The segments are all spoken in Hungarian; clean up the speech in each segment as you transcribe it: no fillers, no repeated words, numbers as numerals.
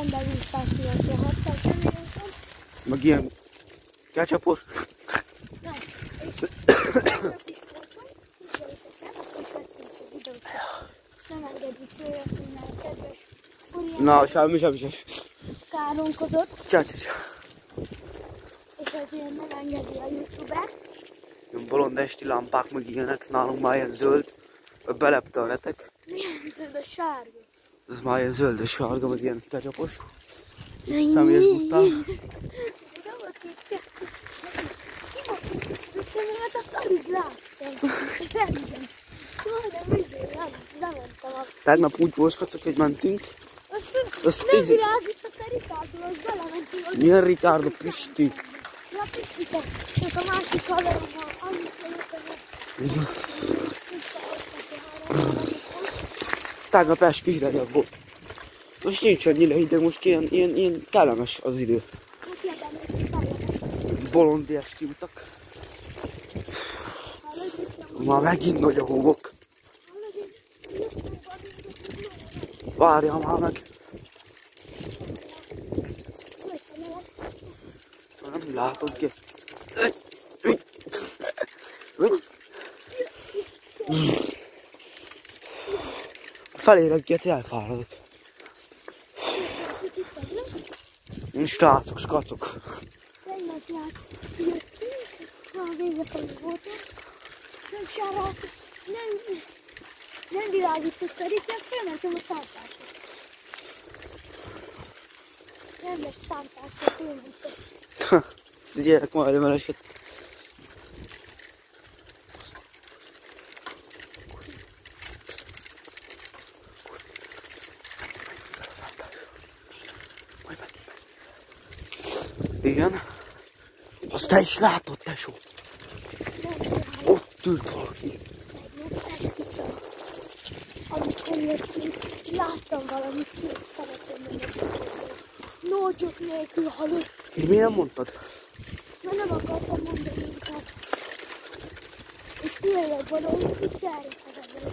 rendelünk 196-tal személyesen. Meg ilyen ketchupos. Nem, nem engedjük tőle, hogy már kedves Na, semmi. káromkodott, Csács. és ezért nem engedi a youtuber. Ilyen bolond esti lámpák, meg ilyenek. Nálunk már ilyen zöld. Belepte a retek. Milyen zöld a sárga? Ez már ilyen zöld, sárga, meg ilyen ketchupos. Személyes gusztál. Hát azt alig láttam. Rendben. Majdnem lementem a... Tegnap úgy volt, kacok, hogy mentünk. Azt nem világított a Ricardo, azt belementünk. Milyen Ricardo Pisti? Ja, Pistike. És a másik haverommal annyit jöttem. Tegnap esküvőre volt. Most nincs annyira hideg, most ilyen kellemes az idő. Bolondi esti utak. Már megint nagy a hóbok. Várjál már meg. Nem látod ki. Felérek ki, elfáradok. Srácok, skacok. Tegnap jöttünk, már vége felé voltam. Srácok, nem világított a Rikert, felmentem a szántásra. Rendes szántásra fölmentem. Gyerek majdnem elesett. Igen. Azt te is látod, tesó. Ott ült valaki. Amikor jöttünk, láttam valamit, két szeretem menni. Nógyok nélkül halott. És miért nem mondtad? Mert nem akartam mondani inkább. És tényleg valahogy így elrepedem.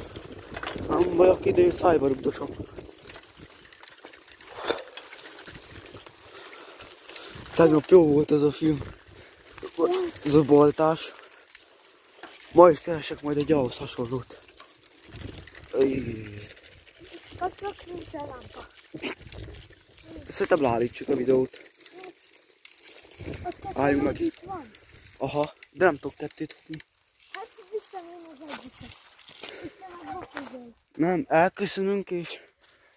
Nem baj, aki ide én szájba rugdosom. Tegnap jó volt ez a film. Ez a boltás. Ma is keresek majd egy ahhoz hasonlót. Kapcsolok, nincs a lámpa. Szerintem leállítsuk a videót. Álljunk meg. Itt van. Aha, de nem tudok kettőt fogni. Hát viszem én az egyiket. Viszem a bakizőt. Nem, elköszönünk és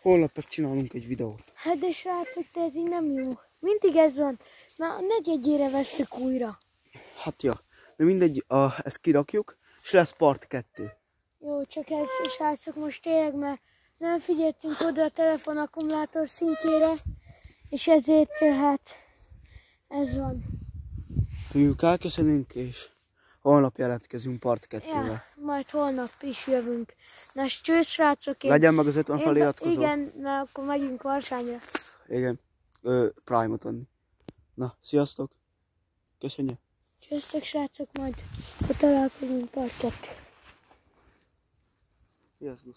holnap megcsinálunk egy videót. Hát de srácok, de ez így nem jó. Mindig ez van. Na, negyedjére vesszük újra. Hát ja, de mindegy, ezt kirakjuk, és lesz part 2. Jó, csak ez, srácok, most tényleg, mert nem figyeltünk oda a telefon akkumulátor szintjére, és ezért hát ez van. Mondjuk elköszönünk, és holnap jelentkezünk part 2-vel. Ja, majd holnap is jövünk. Na, csősz, srácok. Legyen meg az 50 feliratkozó. Igen, mert akkor megyünk Varsányra. Igen, Prime-ot adni. Na, sziasztok! Köszönjük! Csősztek, srácok, majd találkozunk part 2. Sziasztok!